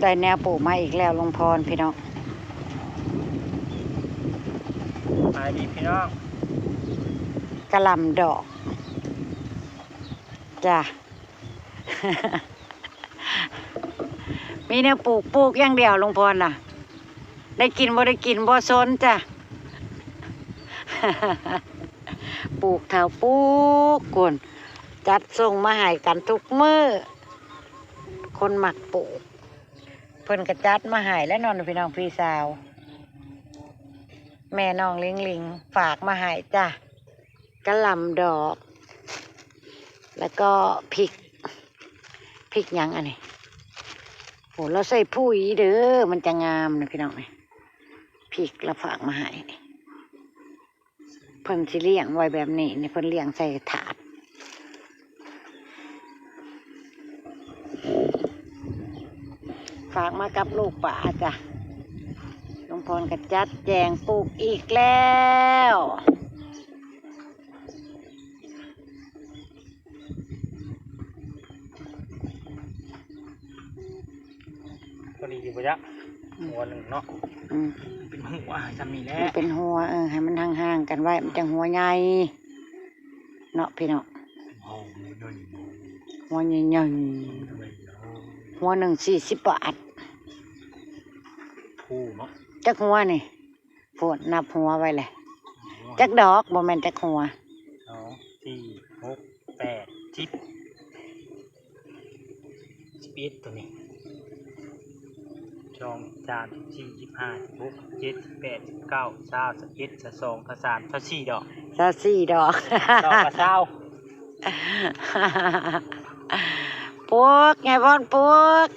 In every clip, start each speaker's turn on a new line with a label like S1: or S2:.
S1: ได้แนวปลูกมาอีกแล้วลุงพรพี่น้อง
S2: ขายดีพี่น้อง
S1: กระหล่ำดอกจ้ะ มีแนวปลูกอย่างเดียวลุงพรน่ะได้กินบ่ได้กินบ่สนจ้ะ ปลูกแถวปลูกก่อนจัดส่งมาให้กันทุกมื้อคนหมักปลูกเพิ่นกระจัดมาให้และนอนพี่น้องพี่สาวแม่น้องลิงฝากมาให้จ้ะกระหล่ำดอกแล้วก็พริกหยังอันนี้โหเราใส่ปุ๋ยเด้อมันจะงามนะพี่น้องพริกเราฝากมาให้เพิ่นสิเลี้ยงไว้แบบนี้นี่เพิ่นเลี้ยงใส่ถาดฝากมากับลูกป่าจ้ะลุงพรกระจัดแจงปลูกอีกแล้ว
S2: พอดีอยู่ปะจ๊ะหัวหนึ่งเนาะเป็นหัวจะมีแล้ว
S1: เป็นหัวให้มันห่างๆกันไว้มันจะหัวใหญ่เนาะพี่เนาะหัวใหญ่ๆหัวหนึ่ง40 บาท
S2: คู่เนาะ
S1: จักหัวนี่โพดนับหัวไว้เลยจักดอกบ่แม่นจักหัว
S2: 2 4 6 8 10 11ตัวนี้2 3 4 25 26 27 28 29 30 31 32 33 34ดอก
S1: 4 ดอก
S2: ดอกละ20
S1: ปลูกไงพ่อนปลูก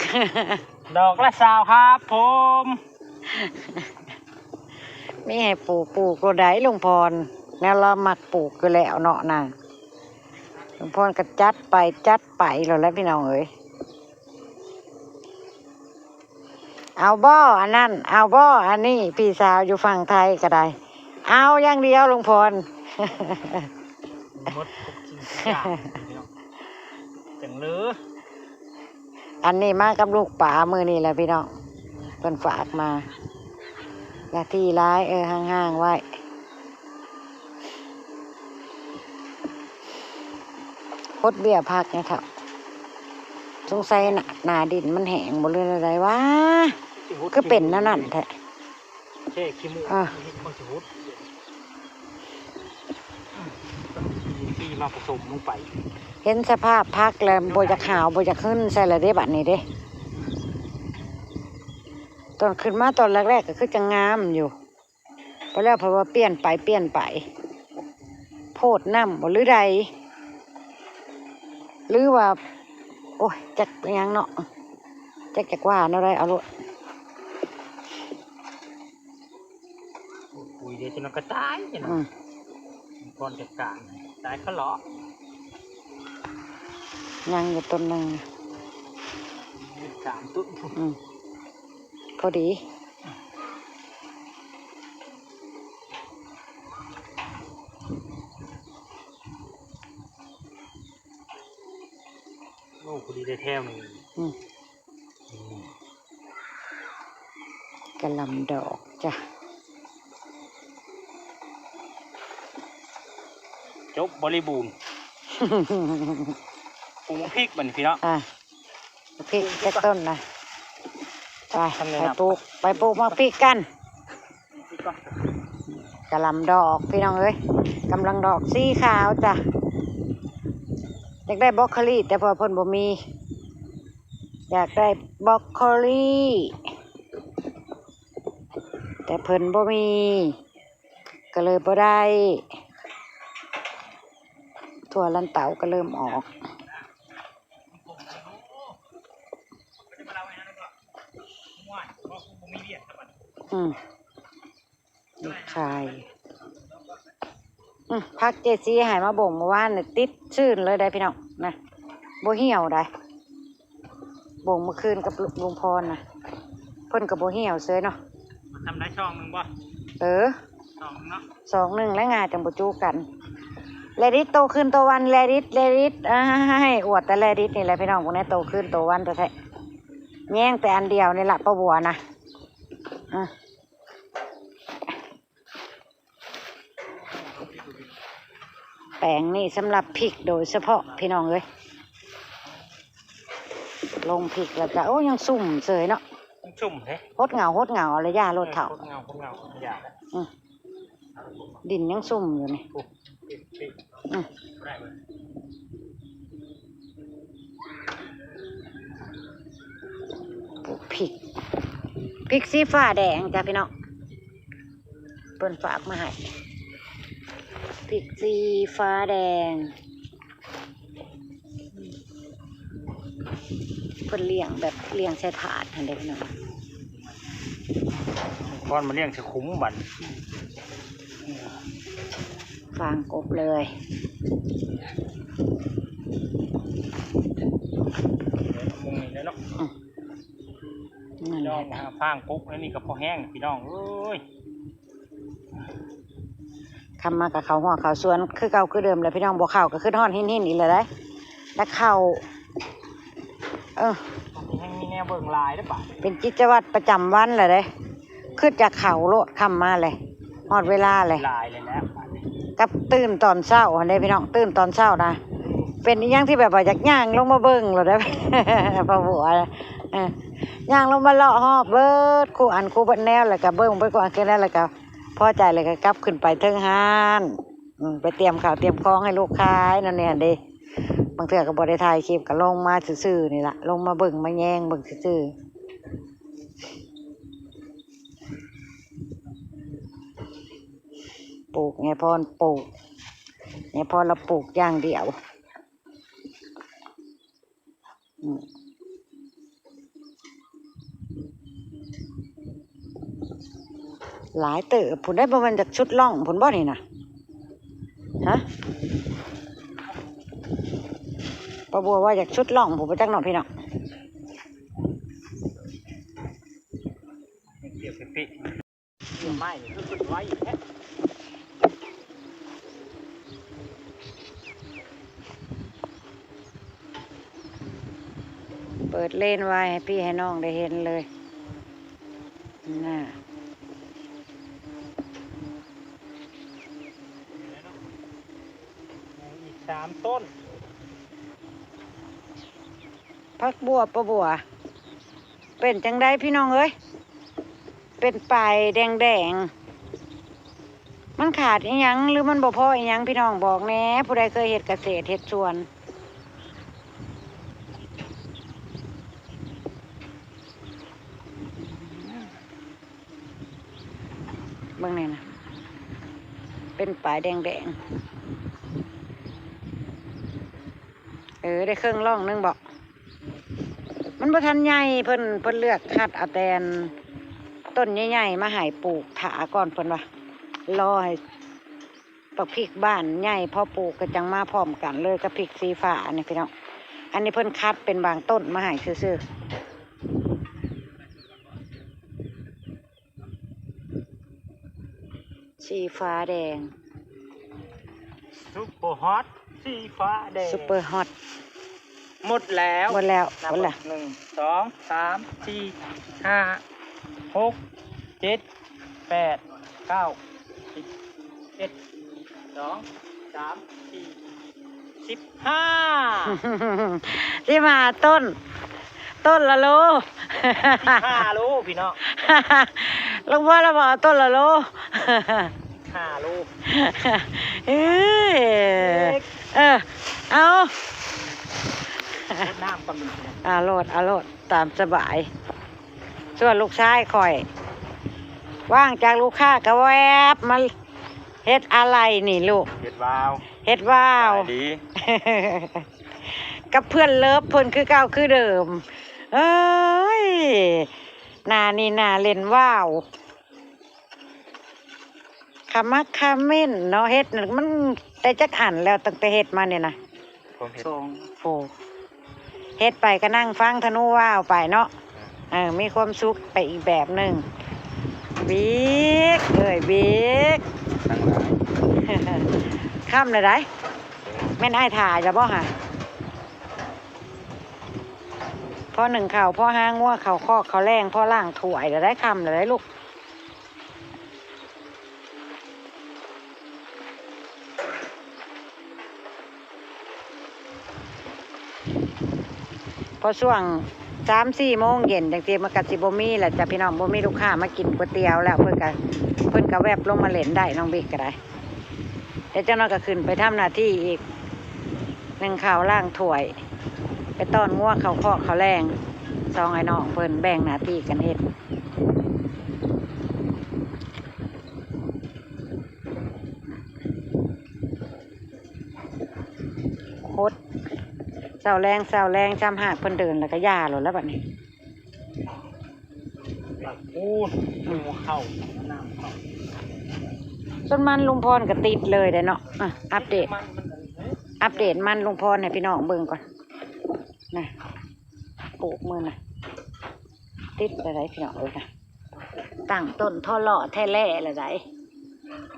S2: ดอกละ20ครับผม
S1: มีให้ปลูกก็ได้ลุงพรแล้วเรามักปลูกก็แล้วเนาะน่ะลุงพรก็จัดไปแล้วพี่น้องเอ้ยเอาบ่อันนั้นเอาบ่อันนี้พี่สาวอยู่ฝั่งไทยก็ได้เอาอย่างเดียวลุงพร
S2: หมดทุกสิ่งทุกอย่างจังเลย
S1: อันนี้มากับลูกป่ามือนี่แหละพี่น้องเพิ่นฝากมาอย่าที่ร้ายห่างๆไว้พดเบี้ยพักเนี่ยครับสงสัยหนาดินมันแห้งหมดเลยอะไรวะก็เป็นนั่นแท้
S2: เช่ขี้มูกมันจะหุดที่มาผสมลงไป
S1: เห็นสภาพพักแล้วโบจะขาวโบจะขึ้นใส่ละเด้บัดนี้เด้ตอนขึ้นมาตอนแรกๆก็คือจะงามอยู่พอแล้วเพราะว่าเปลี่ยนไปโพดน้ำบ่หรือใดหรือว่าโอ้ยจักยังเนาะจักว่าเนาะได้เอาลูก
S2: ปุ๋ยเดี๋ยวจะนกระตายเนาะก่อนจัดการตายเขาหลอก
S1: ยังอยู่ต้นหนึ่ง
S2: 3 ต้น
S1: พอดี
S2: โอ้พอดีได้แถวนึง
S1: กระหล่ำดอกจ้ะ
S2: จบบริบูรณ์ปลูกพริกมันพี่เนาะ
S1: พริกแค่ต้นนะไปปลูกมะพริกกันกระหล่ำดอกพี่น้องเอ้ยกำลังดอกสีขาวจ้ะอยากได้บรอกโคลีแต่พอเพิ่นบ่มีอยากได้บรอกโคลีแต่เพิ่นบ่มีก็เลยบ่ได้ถั่วลันเตาก็เริ่มออกลูกชายพักเจซีหายมาบ่งเมื่อวานเนี่ยติดชื่นเลยได้พี่น้องนะโบเหี่ยวได้บ่งเมื่อคืนกับลุงพรนะเพิ่นกับโบเหี่ยวเซยเนาะ
S2: ทำได้ช่องนึงบ่
S1: 2 แล้วงาจังบ่จูกันแลดิสโตขึ้นโตวันแลดิสให้อวดแต่แลดิสนี่แหละพี่น้องพวกนี้โตขึ้นโตวันแต่แท้ แย่งแต่อันเดียวนี่แหละป้าบัวนะแปลงนี่สำหรับพริกโดยเฉพาะพี่น้องเลยลงพริกแล้วก็โอ้ยังซุ่มเสยเนาะ
S2: ชุ่มเฮ้
S1: หดเงาอะไรย่ารถเถา
S2: เงาอย่า
S1: ดินยังซุ่มอยู่นี่
S2: ได้เลย
S1: ปลูกพริกสีฟ้าแดงจ้ะพี่น้องเปิ้นฝากมาให้พริกสีฟ้าแดงเพิ่นเลี้ยงแบบเลี้ยงใส่ถาดเห็นได้พี่น้อง
S2: ก้อนมาเลี้ยงจะคุ้มบัน
S1: ฟางกบเลย
S2: มุงนี่เลยเนาะ
S1: นั่น
S2: พี่
S1: แห
S2: น้อ
S1: ละ
S2: งมาฟางปุ๊บแล้วนี่ก็พอแห้งพี่น้องเอ้ย
S1: คำมากับเขาหัวเขาสวนคือเก่าคือเดิมเลยพี่น้องบัวข้าวก็ขึ้นห่อนหินอีกเลยได้แล้วข้าว
S2: ยังมีแนวเบิ่งลายได้ปะ
S1: เป็นกิจวัตรประจำวันเลยเด้ขึ้นจากเขาโลดคำมาเลยหอดเวลาเลย
S2: ลายเลยแล้ว
S1: กับตื่นตอนเช้าเด้พี่น้องตื่นตอนเช้านะเป็นอีหยังที่แบบว่าอยากย่างลงมาเบิ่งเลยได้ พอบัวย่างลงมาเลาะหอบเบิดคู่อันคู่บัดแนวแล้วก็เบิ่งไปกว่าแค่นั้นแล้วก็พอใจเลยก็กลับขึ้นไปเทิงห้านไปเตรียมข้าวเตรียมของให้ลูกค้านั่นเนี่ยเด้บางเทื่อก็บ่ได้ถ่ายคลิปก็ลงมาซื่อๆนี่ล่ะลงมาเบิ่งมาแยงเบิ่งซื่อๆปลูกไงพรปลูกไงพรเราปลูกอย่างเดียวหลายเติบผลได้ประมาณจากชุดล่องผลบ่นี่นะฮะป้าบัวว่าจากชุดล่องผมไปจักหน่อยพี่น้อง
S2: เกี่ยวกับพี่เกี่ยวไม้นี่คือสุดไว้แค่
S1: เปิดเลนไว้ให้พี่ให้น้องได้เห็นเลยน่ะ
S2: อีก3 ต้น
S1: พักบัวป้าบัวเป็นจังได้พี่น้องเอ้ยเป็นปลายแดงมันขาดอีหยังหรือมันบ่พออีหยังพี่น้องบอกแหน่ผู้ใดเคยเฮ็ดเกษตรเฮ็ดสวนเบิ่งนี่นะเป็นปลายแดงได้เครื่องร่องนึงบอกมันบ่ทันใหญ่เพิ่นเลือกคัดเอาแต่ต้นใหญ่ๆมาให้ปลูกถาก่อนเพิ่นว่ารอให้ปักพริกบ้านใหญ่พอปลูกก็จังมาพร้อมกันเลยกับพริกสีฟ้าอันนี้พี่น้องอันนี้เพิ่นคัดเป็นบางต้นมาให้ซื่อๆสีฟ้าแดง
S2: ซุปเปอร์ฮอตสีฟ้าแดง
S1: ซุปเปอร์ฮอต
S2: หมดแล้ว
S1: หมดแล้ว
S2: นับ
S1: หมดแล้ว
S2: 1 2 3 4 5 6 7 8 9 10 11 2 3 4 15
S1: ที่มาต้นละโล
S2: 5 โลพี่น้อง
S1: ลุงพ่อเราบอกต้นละโล
S2: 5 โล
S1: เอ้ยเอา
S2: น้ำก็มี
S1: โลดตามสบาย ส่วนลูกชายคอย ว่างจากลูกค้าก็แวบมาเฮ็ดอะไรนี่ลูก
S2: เห็ดวาว
S1: เฮ็ดว่าว
S2: ดี
S1: กับเพื่อนเลิฟเพื่อนคือเก่าคือเดิม เอ้ยนานี่นาเล่นว่าวคำมักคำเม่นเนาะเฮ็ดน่ะมันได้จักอันแล้วตั้งแต่เฮ็ดมาเนี่ยนะ
S2: ผมเห็ด
S1: โอ้เฮ็ดไปก็นั่งฟังธนูว่าวไปเนาะมีความสุขไปอีกแบบหนึ่งบิ๊กบิ๊ก
S2: ทั้งหลาย
S1: ข้ามเลยได้แม่นไอ้ายถ่ายจะบ่ฮะ พอหนึ่งข่าวพอห้างว่าข่าวข้อข่าวแรงพอล่างถวยแล้วได้คำแล้วได้ลูกพอช่วง3-4 โมงเย็นจังซี่มันก็สิบ่มีแหละจ้ะพี่น้องบ่มีลูกค้ามากินก๋วยเตี๋ยวแล้วเพิ่นก็แวบลงมาเล่นได้น้องบิ๊กก็ได้เดี๋ยวเจ้าน้อยก็ขึ้นไปทำหน้าที่อีกหนึ่งข่าวล่างถ้วยไปต้อนงัวเขาเคาะเขาแรงซองไอ้น้องเพิ่นแบ่งหน้าที่กันเฮ็ดโคตรเศร้าแรงจำหากเพิ่นเดินแล้วก็ย่าหล่นแล้วบัดนี้
S2: หลักพูดหัวเข่าน้ำเข่า
S1: ต้นมันลุงพรก็ติดเลยเด้เนาะอัปเดต มันลุงพรให้พี่น้องเบิ่งก่อนนะปลูกมือนะติดอะไรพี่น้องเลยนะตั้งต้นท่อเลาะแท่แร่อะไร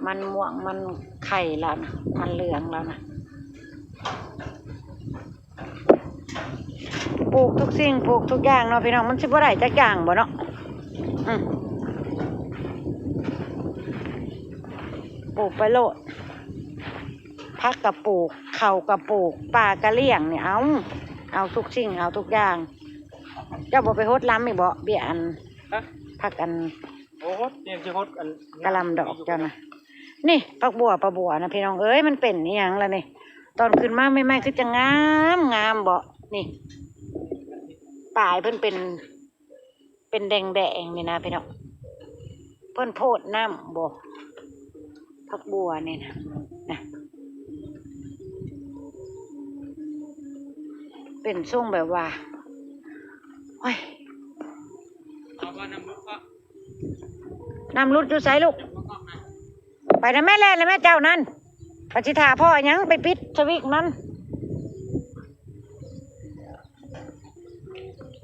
S1: มันม่วงมันไข่แล้วนะมันเหลืองแล้วนะปลูกทุกสิ่งปลูกทุกอย่างเนาะพี่น้องมันสิบ่ได้จักอย่างบ่เนาะปลูกไปโลดพักกับปลูกเข่ากับปลูกป่ากระเลี่ยงเนี่ยเอาทุกสิ่งเอาทุกอย่างเจ้าบ่ไปโฮดล้ำอีกบ่เบี้ยอันพักอัน
S2: โอ้โหเตรียมจะพดอัน
S1: กะลำดอกเจ้านะนี่พักบัวปลาบัวนะพี่น้องเอ้ยมันเป็นนี่ยังละนี่ตอนขึ้นมาไม่คือจะงามบ่นี่ปลายเพิ่นเป็นแดงนี่นะพี่น้องเพิ่นโพดน้ำบ่พักบัวนี่นะเป็นทรงแบบว่าโอ้ยน้ำรุดอยู่ไสลูกไปนะแม่แล่นนะแม่เจ้านั่นปฏิทาพ่อยังไปปิดสวิกมัน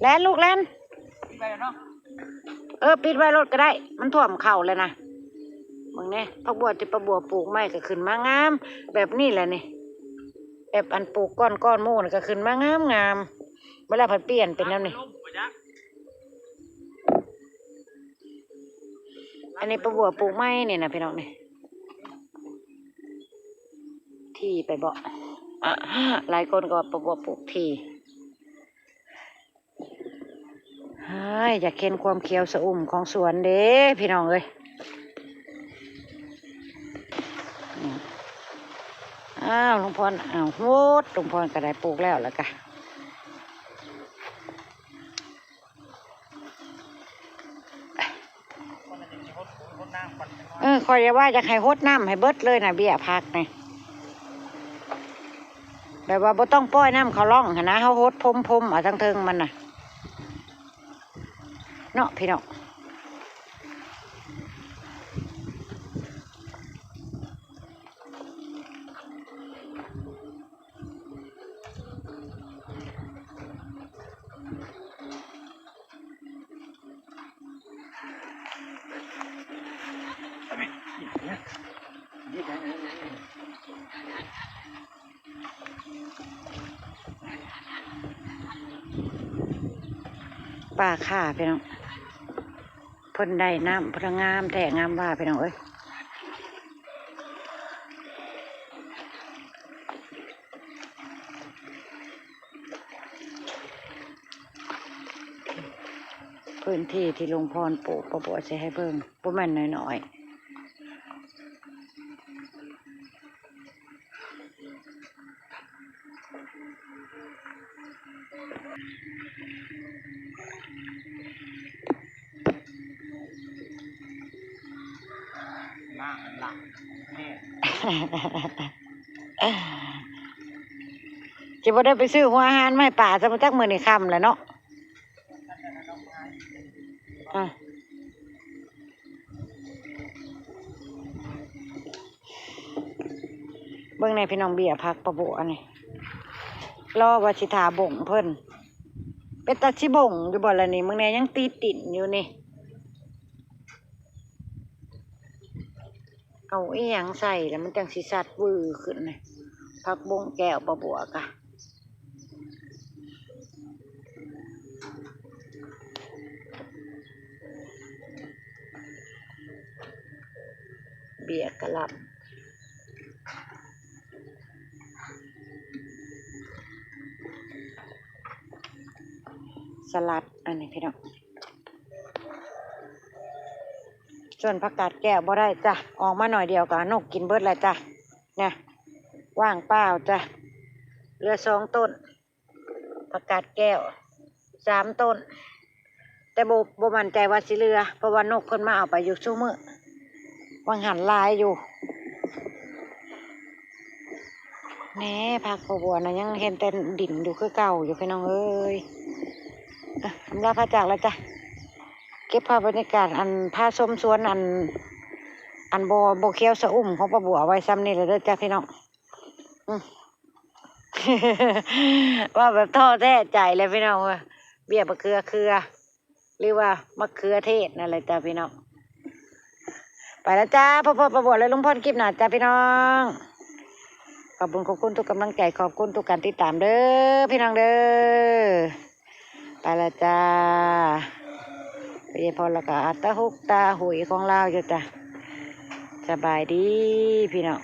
S1: แล่นลูกแล่นปิดไว้รถก็ได้มันท่วมเข่าเลยนะมึงเนี่ยพักบัวที่ปลาบัวปลูกไม้ก็ขึ้นมางามแบบนี้แหละนี่แบบอันปลูกก้อนหมูก็ขึ้นมางามเวลาผัดเปลี่ยนเป็นแล้วนี่อันนี้ปลาบัวปลูกไม้เนี่ยนะพี่น้องนี่ที่ไปบอกหลายคนก็ปลาบัวปลูกที่อยากเห็นความเขียวสะอุ่มของสวนเด้พี่น้องเอ้ยลุงพรโหดลุงพรก็ได้ปลูกแล้วกะคอยว่าอยากให้โฮดน้ำให้เบิดเลยนะเบี้ยพักนี่แบบว่าบ่ต้องป้อยน้ำเขาล่องนะเขาโฮดพรมทั้งเทิงมันน่ะเนาะพี่น้องป่าข่าพี่น้องเพิ่นได้น้ำพระงามแต่งามว่าพี่น้องเอ้ยพื้นที่ที่ลุงพรปลูกปะจะให้เพิ่มประมาณน้อยจะบ่ได้ไปซื้อหัวอาหารไม่ป่าจะมาจักมือในคำแหละเนาะเบิ่งในพี่น้องเบียพักประบุอันนี้รอวชิธาบ่งเพิ่นเป็นตาชิบ่งอยู่บ่ละนี่มึงเนี่ยยังตีติ่นอยู่นี่เอาอีหยังใส่แล้วมันจังสิสัดวือขึ้นเลยพักบงแก้วประบัวกะ บียกะหล่ำสลัดอันนี้พี่น้องส่วนผักกาดแก้วบ่ได้จ้ะออกมาหน่อยเดียวก็นกกินเบิดแล้วจ้ะเนี่ยว่างเปล่าจ้ะเหลือ2 ต้นผักกาดแก้ว3 ต้นแต่บ่มั่นใจว่าสิเหลือเพราะว่านกคนมาเอาไปอยู่ชั่วมื้อวางหันลายอยู่แหน่ผักบัวนะยังเห็นแต่ดินอยู่คือเก่าอยู่พี่น้องเอ้ยอำลาพระจากแล้วจ้ะเก็บภาพบรรยากาศอันผ้าส้มสวนอันโบเคียวสะอุ่มของป้าบัวไว้ซ้ำนี่เลยเด้อจ้ะพี่น้อง ว่าแบบท้อแท้ใจเลยพี่น้องว่าเบี้ยมะเขือหรือว่ามะเขือเทศนั่นแหละจ้ะพี่น้องไปแล้วจ้าพ่อป้าบัวและลุงพ่นคลิปหน้าจ้ะพี่น้องขอบคุณทุกกำลังใจขอบคุณทุกการติดตามเด้อพี่น้องเด้อไปแล้วจ้าไปพอแล้วก็อัตตาหุกตาหุยของเราอยู่จ้ะสบายดีพี่น้อง